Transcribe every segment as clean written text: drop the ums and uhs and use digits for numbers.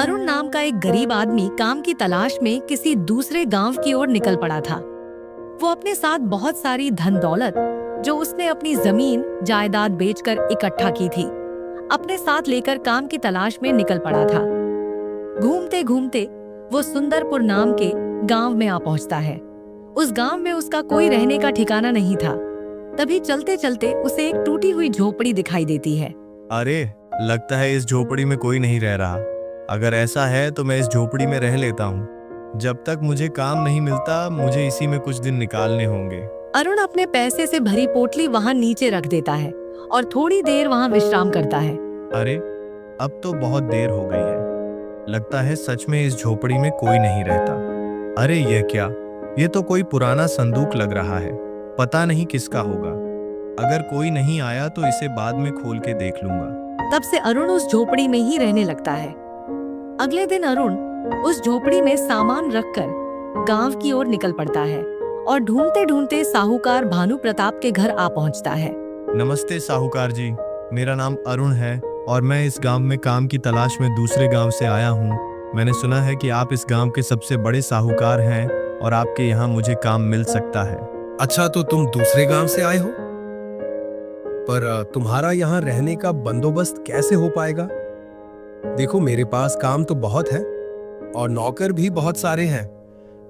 अरुण नाम का एक गरीब आदमी काम की तलाश में किसी दूसरे गांव की ओर निकल पड़ा था। वो अपने साथ बहुत सारी धन दौलत, जो उसने अपनी जमीन जायदाद बेचकर इकट्ठा की थी, अपने साथ लेकर काम की तलाश में निकल पड़ा था। घूमते घूमते वो सुंदरपुर नाम के गांव में आ पहुंचता है। उस गांव में उसका कोई रहने का ठिकाना नहीं था। तभी चलते चलते उसे एक टूटी हुई झोपड़ी दिखाई देती है। अरे, लगता है इस झोपड़ी में कोई नहीं रह रहा। अगर ऐसा है तो मैं इस झोपड़ी में रह लेता हूँ। जब तक मुझे काम नहीं मिलता, मुझे इसी में कुछ दिन निकालने होंगे। अरुण अपने पैसे से भरी पोटली वहां नीचे रख देता है और थोड़ी देर वहां विश्राम करता है। अरे, अब तो बहुत देर हो गई है। लगता है सच में इस झोपड़ी में कोई नहीं रहता। अरे ये क्या? ये तो कोई पुराना संदूक लग रहा है। पता नहीं किसका होगा। अगर कोई नहीं आया तो इसे बाद में खोल के देख लूंगा। तब से अरुण उस झोपड़ी में ही रहने लगता है। अगले दिन अरुण उस झोपड़ी में सामान रखकर गांव की ओर निकल पड़ता है और ढूंढते ढूंढते साहूकार भानु प्रताप के घर आ पहुंचता है। नमस्ते साहूकार जी, मेरा नाम अरुण है और मैं इस गांव में काम की तलाश में दूसरे गांव से आया हूं। मैंने सुना है कि आप इस गांव के सबसे बड़े साहूकार हैं और आपके यहाँ मुझे काम मिल सकता है। अच्छा, तो तुम दूसरे गांव से आए हो, पर तुम्हारा यहाँ रहने का बंदोबस्त कैसे हो पाएगा? देखो, मेरे पास काम तो बहुत है और नौकर भी बहुत सारे हैं,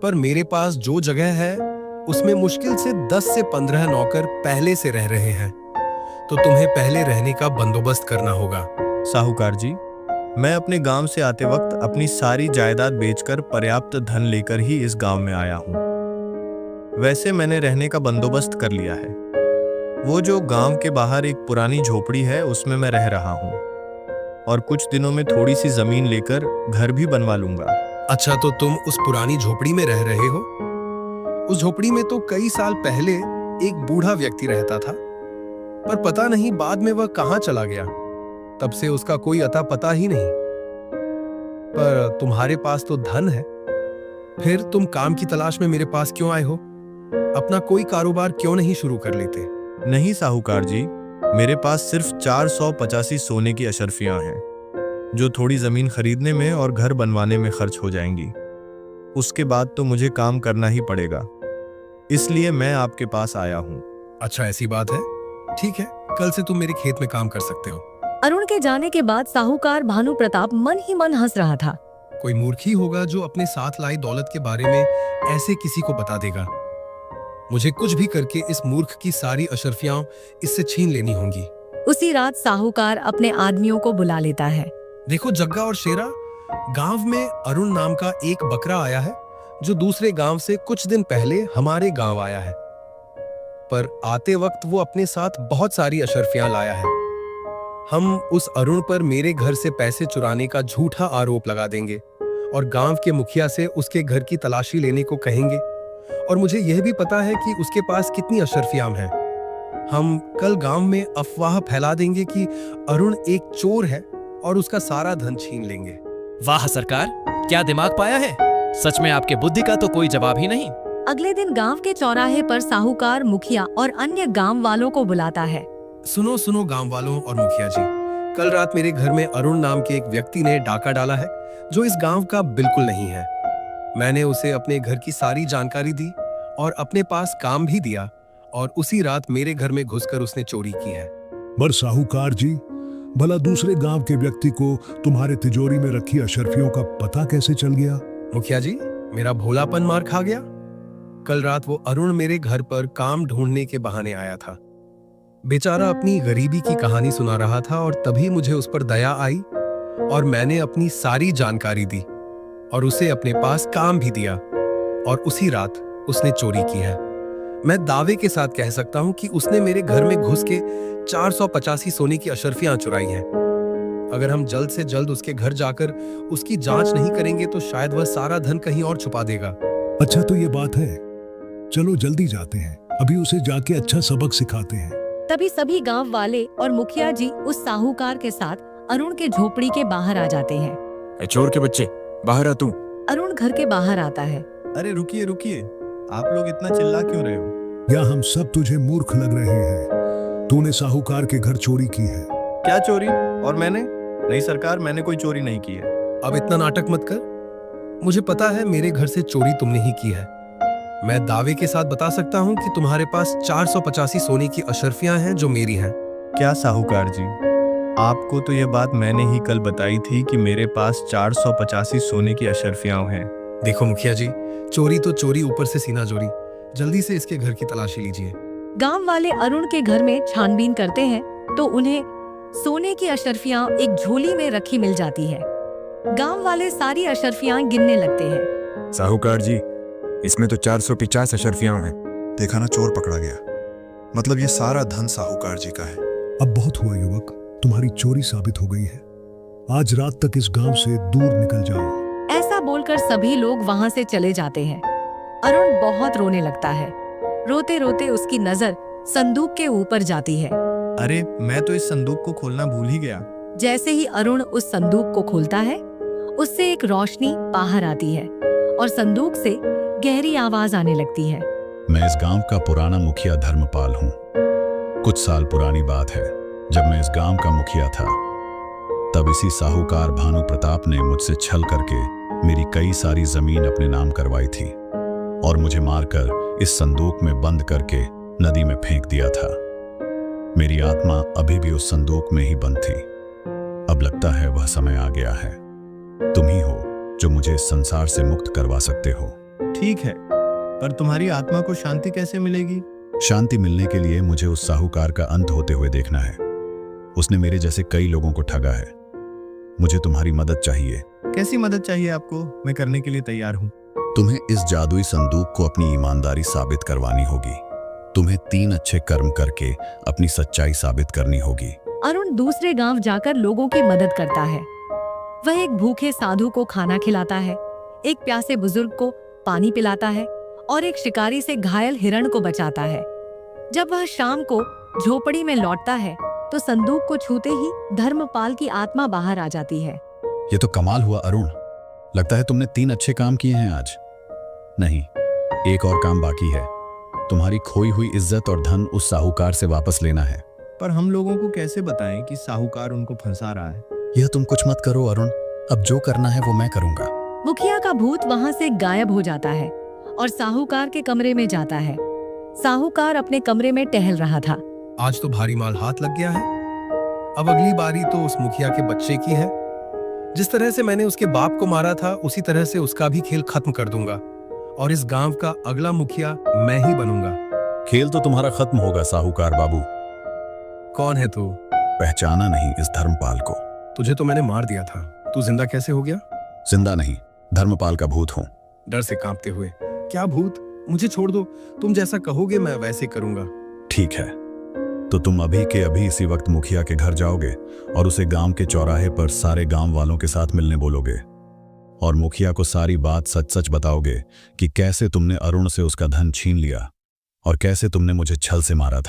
पर मेरे पास जो जगह है उसमें मुश्किल से 10 से 15 नौकर पहले से रह रहे हैं, तो तुम्हें पहले रहने का बंदोबस्त करना होगा। साहूकार जी, मैं अपने गांव से आते वक्त अपनी सारी जायदाद बेचकर पर्याप्त धन लेकर ही इस गांव में आया हूं। वैसे मैंने रहने का बंदोबस्त कर लिया है। वो जो गांव के बाहर एक पुरानी झोपड़ी है, उसमें मैं रह रहा हूं और कुछ दिनों में थोड़ी सी जमीन लेकर घर भी बनवा लूंगा। अच्छा, तो तुम उस पुरानी झोपड़ी में रह रहे हो? उस झोपड़ी में तो कई साल पहले एक बूढ़ा व्यक्ति रहता था, पर पता नहीं बाद में वह कहां चला गया। तब से उसका कोई अता पता ही नहीं। पर तुम्हारे पास तो धन है, फिर तुम काम की तलाश में मेरे पास क्यों आए हो? अपना कोई कारोबार क्यों नहीं शुरू कर लेते? नहीं साहूकार जी, मेरे पास सिर्फ 485 सोने की अशर्फियां हैं, जो थोड़ी जमीन खरीदने में और घर बनवाने में खर्च हो जाएंगी। उसके बाद तो मुझे काम करना ही पड़ेगा, इसलिए मैं आपके पास आया हूँ। अच्छा, ऐसी बात है? ठीक है, कल से तुम मेरे खेत में काम कर सकते हो। अरुण के जाने के बाद साहूकार भानु प्रताप मन ही मन हंस रहा था। कोई मूर्ख ही होगा जो अपने साथ लाई दौलत के बारे में ऐसे किसी को बता देगा। मुझे कुछ भी करके इस मूर्ख की सारी अशर्फियां इससे छीन लेनी होंगी। उसी रात साहूकार अपने आदमियों को बुला लेता है। देखो जग्गा और शेरा, गांव में अरुण नाम का एक बकरा आया है, जो दूसरे गांव से कुछ दिन पहले हमारे गांव आया है। पर आते वक्त वो अपने साथ बहुत सारी अशर्फियां लाया है। हम उस अरुण पर मेरे घर से पैसे चुराने का झूठा आरोप लगा देंगे और गांव के मुखिया से उसके घर की तलाशी लेने को कहेंगे। और मुझे यह भी पता है कि उसके पास कितनी अशर्फियां हैं। हम कल गांव में अफवाह फैला देंगे कि अरुण एक चोर है और उसका सारा धन छीन लेंगे। वाह सरकार, क्या दिमाग पाया है। सच में आपके बुद्धि का तो कोई जवाब ही नहीं। अगले दिन गांव के चौराहे पर साहूकार, मुखिया और अन्य गांव वालों को बुलाता है। सुनो सुनो गांव वालों और मुखिया जी, कल रात मेरे घर में अरुण नाम के एक व्यक्ति ने डाका डाला है, जो इस गांव का बिल्कुल नहीं है। मैंने उसे अपने घर की सारी जानकारी दी और अपने पास काम भी दिया, और उसी रात मेरे घर में घुसकर उसने चोरी की है। पर साहूकार जी, भला दूसरे गांव के व्यक्ति को तुम्हारे तिजोरी में रखी अशर्फियों का पता कैसे चल गया? मुखिया जी, मेरा भोलापन मार खा गया। कल रात वो अरुण मेरे घर पर काम ढूंढने के बहाने आया था। बेचारा अपनी गरीबी की कहानी सुना रहा था और तभी मुझे उस पर दया आई और मैंने अपनी सारी जानकारी दी और उसे अपने पास काम भी दिया, और उसी रात उसने चोरी की है। मैं दावे के साथ कह सकता हूं कि उसने मेरे घर में घुस के 485 सोने की अशर्फियां चुराई हैं। अगर हम जल्द से जल्द उसके घर जाकर उसकी जांच नहीं करेंगे तो शायद वह सारा धन कहीं और छुपा देगा। अच्छा, तो ये बात है। चलो जल्दी जाते हैं, अभी उसे जाके अच्छा सबक सिखाते हैं। तभी सभी गांव वाले और मुखिया जी उस साहूकार के साथ अरुण के झोपड़ी के बाहर आ जाते हैं। चोर के बच्चे, बाहर आ तू। अरुण घर के बाहर आता है। अरे रुकिए रुकिए, आप लोग इतना चिल्ला क्यों रहे हो? या हम सब तुझे मूर्ख लग रहे हैं? तूने साहूकार के घर चोरी की है। क्या चोरी? और मैंने? नहीं सरकार, मैंने कोई चोरी नहीं की है। अब इतना नाटक मत कर। मुझे पता है मेरे घर से चोरी तुमने ही की है। मैं दावे के साथ बता सकता हूँ कि तुम्हारे पास 485 सोने की अशर्फियां हैं जो मेरी हैं। क्या साहूकार जी, आपको तो यह बात मैंने ही कल बताई थी कि मेरे पास 485 सोने की अशर्फियां हैं। देखो मुखिया जी, चोरी तो चोरी, ऊपर से सीना चोरी। जल्दी से इसके घर की तलाशी लीजिए। गांव वाले अरुण के घर में छानबीन करते हैं तो उन्हें सोने की अशर्फियां एक झोली में रखी मिल जाती है। गांव वाले सारी अशर्फियां गिनने लगते हैं। साहूकार जी, इसमें तो 450 अशर्फियां हैं। देखा ना, चोर पकड़ा गया। मतलब ये सारा धन साहूकार जी का है। अब बहुत हुआ युवक, तुम्हारी चोरी साबित हो गई है। आज रात तक इस गांव से दूर निकल जाओ। ऐसा बोलकर सभी लोग वहां से चले जाते हैं। अरुण बहुत रोने लगता है। रोते रोते उसकी नजर संदूक के ऊपर जाती है। अरे, मैं तो इस संदूक को खोलना भूल ही गया। जैसे ही अरुण उस संदूक को खोलता है, उससे एक रोशनी बाहर आती है और संदूक से गहरी आवाज आने लगती है। मैं इस गांव का पुराना मुखिया धर्मपाल हूँ। कुछ साल पुरानी बात है, जब मैं इस गांव का मुखिया था, तब इसी साहूकार भानु प्रताप ने मुझसे छल करके मेरी कई सारी जमीन अपने नाम करवाई थी और मुझे मारकर इस संदूक में बंद करके नदी में फेंक दिया था। मेरी आत्मा अभी भी उस संदूक में ही बंद थी। अब लगता है वह समय आ गया है। तुम ही हो जो मुझे इस संसार से मुक्त करवा सकते हो। ठीक है, पर तुम्हारी आत्मा को शांति कैसे मिलेगी? शांति मिलने के लिए मुझे उस साहूकार का अंत होते हुए देखना है। उसने मेरे जैसे कई लोगों को ठगा है। मुझे तुम्हारी मदद चाहिए। कैसी मदद चाहिए आपको? मैं करने के लिए तैयार हूँ। तुम्हें इस जादुई संदूक को अपनी ईमानदारी साबित करवानी होगी। तुम्हें 3 अच्छे कर्म करके अपनी सच्चाई साबित करनी होगी। अरुण दूसरे गांव जाकर लोगों की मदद करता है। वह एक भूखे साधु को खाना खिलाता है, एक प्यासे बुजुर्ग को पानी पिलाता है और एक शिकारी से घायल हिरण को बचाता है। जब वह शाम को झोपड़ी में लौटता है तो संदूक को छूते ही धर्मपाल की आत्मा बाहर आ जाती है। ये तो कमाल हुआ अरुण। लगता है तुमने 3 अच्छे काम किए हैं आज। नहीं, एक और काम बाकी है। तुम्हारी खोई हुई इज्जत और धन उस साहूकार से वापस लेना है। पर हम लोगों को कैसे बताएं कि साहूकार उनको फंसा रहा है? यह तुम कुछ मत करो अरुण। अब जो करना है वो मैं करूंगा। मुखिया का भूत वहां से गायब हो जाता है और साहूकार के कमरे में जाता है। साहूकार अपने कमरे में टहल रहा था। आज तो भारी माल हाथ लग गया है। अब अगली बारी तो उस मुखिया के बच्चे की है। जिस तरह से मैंने उसके बाप को मारा था, उसी तरह से उसका भी खेल खत्म कर दूंगा और इस गांव का अगला मुखिया मैं ही बनूंगा। खेल तो तुम्हारा खत्म होगा साहूकार बाबू। कौन है तू? पहचाना नहीं इस धर्मपाल को? तुझे तो मैंने मार दिया था। तू जिंदा कैसे हो गया? जिंदा नहीं, धर्मपाल का भूत हूँ। डर से कांपते हुए, क्या भूत? मुझे छोड़ दो। तुम जैसा कहोगे मैं वैसे करूंगा। ठीक है, तो तुम अभी के अभी इसी वक्त मुखिया के घर जाओगे और उसे गांव के चौराहे पर सारे गांव वालों के साथ मिलने बोलोगे और मुखिया को सारी बात सच सच बताओगे कि कैसे तुमने अरुण से उसका धन छीन लिया और कैसे तुमने मुझे छल से मारा था।